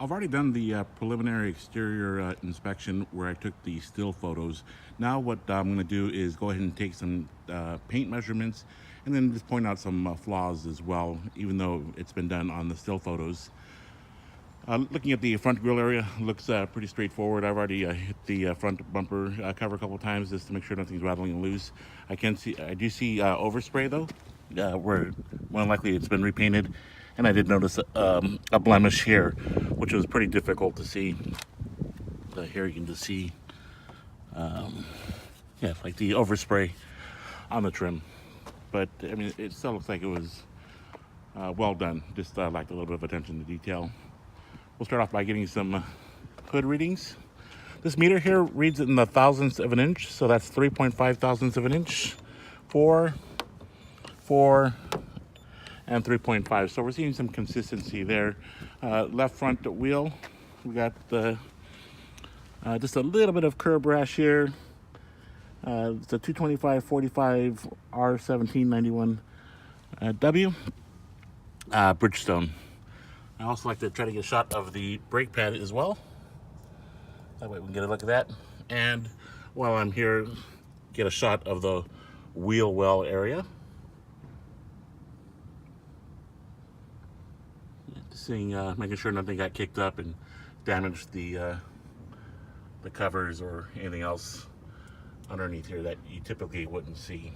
I've already done the preliminary exterior inspection where I took the still photos. Now what I'm going to do is go ahead and take some paint measurements and then just point out some flaws as well, even though it's been done on the still photos. Looking at the front grille area, looks pretty straightforward. I've already hit the front bumper cover a couple of times just to make sure nothing's rattling loose. I do see overspray though, where more than likely it's been repainted, and I did notice a blemish here, which was pretty difficult to see. Here you can just see, yeah, like the overspray on the trim. But I mean, it still looks like it was well done. Just lacked a little bit of attention to detail. We'll start off by getting some hood readings. This meter here reads in the thousandths of an inch, so that's 3.5 thousandths of an inch, 4, 4, and 3.5. So we're seeing some consistency there. Left front wheel, we got the just a little bit of curb rash here. It's a 225/45 R1791W Bridgestone. I also like to try to get a shot of the brake pad as well. That way we can get a look at that. And while I'm here, get a shot of the wheel well area. Seeing, making sure nothing got kicked up and damaged the covers or anything else underneath here that you typically wouldn't see.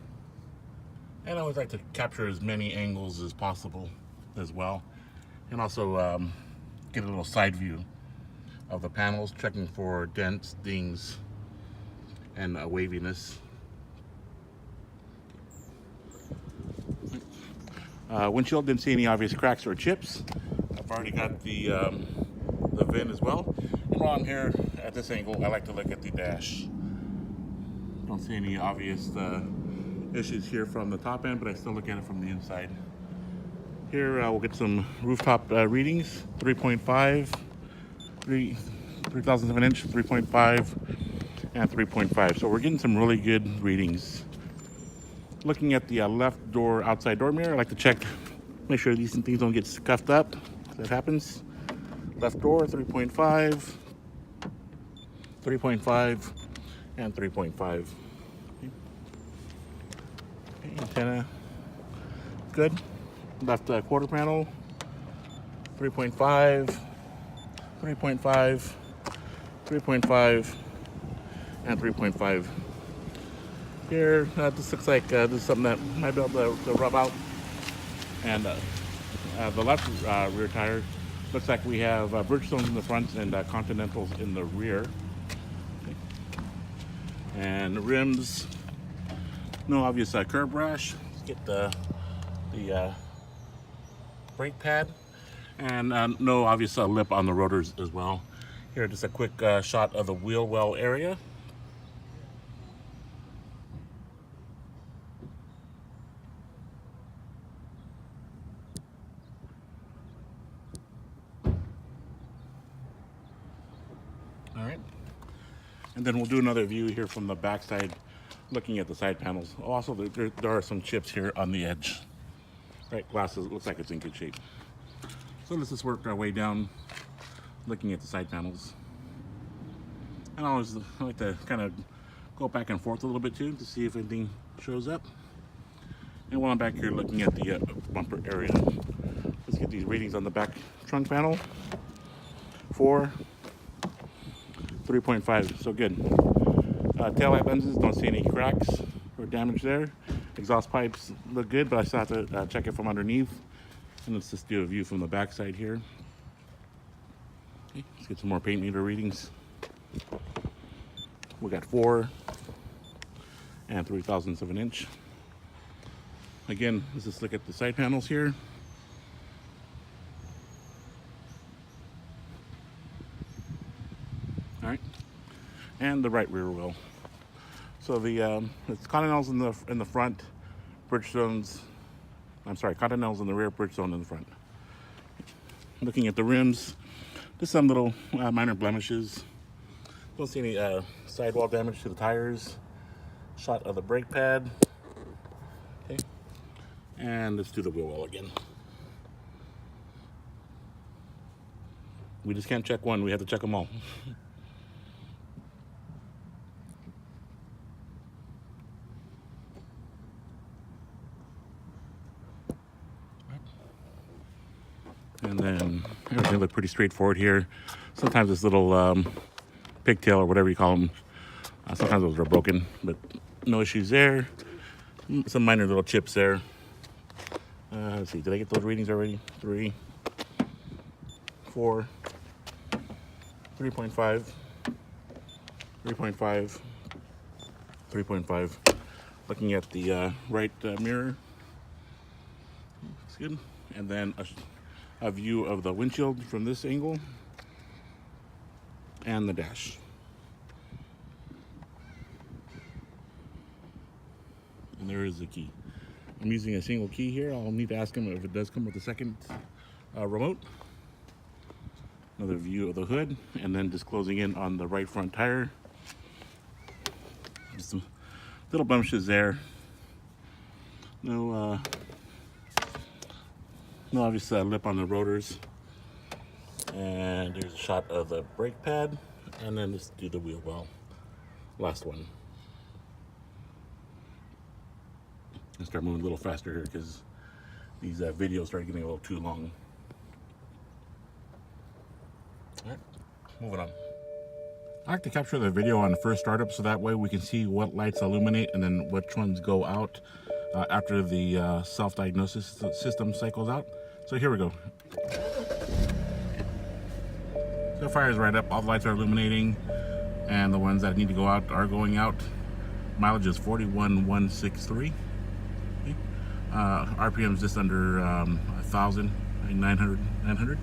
And I always like to capture as many angles as possible as well. And also get a little side view of the panels, checking for dents, dings, and waviness. Windshield, didn't see any obvious cracks or chips. I've already got the VIN as well. And while I'm here at this angle, I like to look at the dash. Don't see any obvious issues here from the top end, but I still look at it from the inside. Here we'll get some rooftop readings, 3.5, 3 thousandths of an inch, 3.5, and 3.5. So we're getting some really good readings. Looking at the left door, outside door mirror, I like to check, make sure these things don't get scuffed up. That happens. Left door, 3.5, 3.5, and 3.5. Okay, antenna, good. Left quarter panel, 3.5, 3.5, 3.5, and 3.5. Here, this looks like this is something that might be able to rub out. And the left rear tire looks like we have Bridgestones in the front and Continentals in the rear. Okay. And the rims, no obvious curb rash. Let's get the brake pad, and no obvious lip on the rotors as well. Here, just a quick shot of the wheel well area. All right, and then we'll do another view here from the back side, looking at the side panels. Also, there are some chips here on the edge. Right, glass looks like it's in good shape. So let's just work our way down, looking at the side panels. And I like to kind of go back and forth a little bit too to see if anything shows up. And while I'm back here looking at the bumper area, let's get these readings on the back trunk panel. 4, 3.5, so good. Taillight lenses, don't see any cracks or damage there. Exhaust pipes look good, but I still have to check it from underneath. And let's just do a view from the back side here. Okay, let's get some more paint meter readings. We got 4 and 3 thousandths of an inch. Again, let's just look at the side panels here. All right, and the right rear wheel. So it's Continentals in the front, Bridgestones. I'm sorry, Continentals in the rear, Bridgestone in the front. Looking at the rims, just some little minor blemishes. Don't see any sidewall damage to the tires. Shot of the brake pad. Okay, and let's do the wheel well again. We just can't check one, we have to check them all. And then everything looked pretty straightforward here. Sometimes this little pigtail or whatever you call them, sometimes those are broken, but no issues there. Some minor little chips there. Let's see, did I get those readings already? 3, 4, 3.5, 3.5, 3.5. Looking at the right mirror, looks good. And then a view of the windshield from this angle and the dash. And there is the key. I'm using a single key here. I'll need to ask him if it does come with a second remote. Another view of the hood, and then just closing in on the right front tire. Just some little blemishes there. No obvious lip on the rotors. And here's a shot of the brake pad, and then just do the wheel well. Last one. I'll start moving a little faster here because these videos start getting a little too long. All right, moving on. I like to capture the video on the first startup so that way we can see what lights illuminate and then which ones go out after the self-diagnosis system cycles out. So here we go. So fire is right up, all the lights are illuminating, and the ones that need to go out are going out. Mileage is 41,163. Okay. RPM is just under 1,000, 900.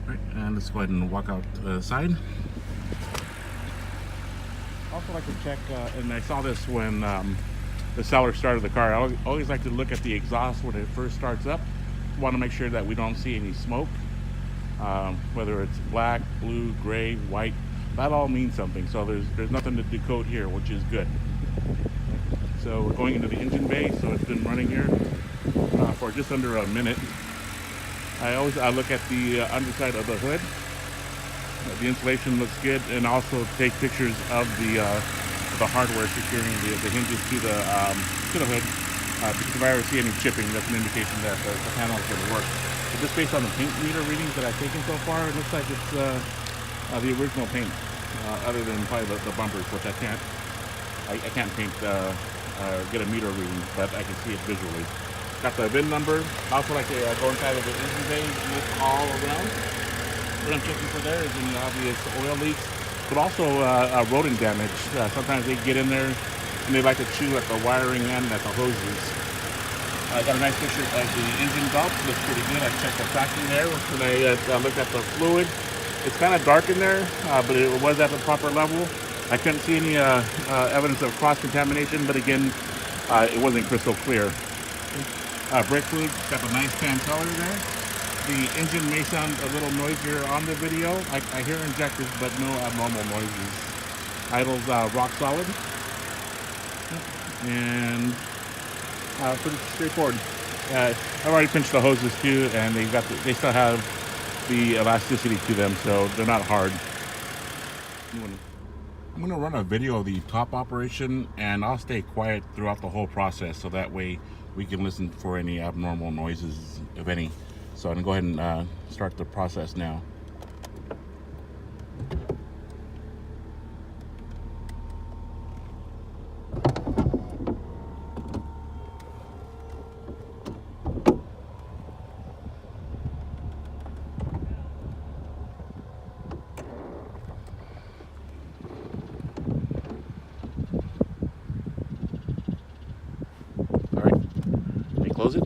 Right, and let's go ahead and walk out the side. Also like to check, and I saw this when the seller started the car. I always like to look at the exhaust when it first starts up. Want to make sure that we don't see any smoke, whether it's black, blue, gray, white. That all means something. So there's nothing to decode here, which is good. So we're going into the engine bay. So it's been running here for just under a minute. I look at the underside of the hood. The insulation looks good, and also take pictures of the hardware securing the hinges to the hood. Because if I ever see any chipping, that's an indication that the panel is going to work. But just based on the paint meter readings that I've taken so far, it looks like it's the original paint, other than probably the bumpers, which I can't paint get a meter reading, but I can see it visually. Got the VIN number. Also like to go inside of the engine bay, look all around. What I'm checking for there is any obvious oil leaks, but also rodent damage. Sometimes they get in there and they like to chew at the wiring and at the hoses. I got a nice picture of the engine belt. Looks pretty good. I checked the tracking there when I looked at the fluid. It's kind of dark in there, but it was at the proper level. I couldn't see any evidence of cross-contamination, but again, it wasn't crystal clear. Brake fluid, got a nice tan color there. The engine may sound a little noisier on the video. I hear injectors, but no abnormal noises. Idle's rock solid. And pretty straightforward. I've already pinched the hoses too, and they still have the elasticity to them, so they're not hard. I'm going to run a video of the top operation, and I'll stay quiet throughout the whole process, so that way we can listen for any abnormal noises, if any. So I'm going to go ahead and start the process now. All right, let me close it.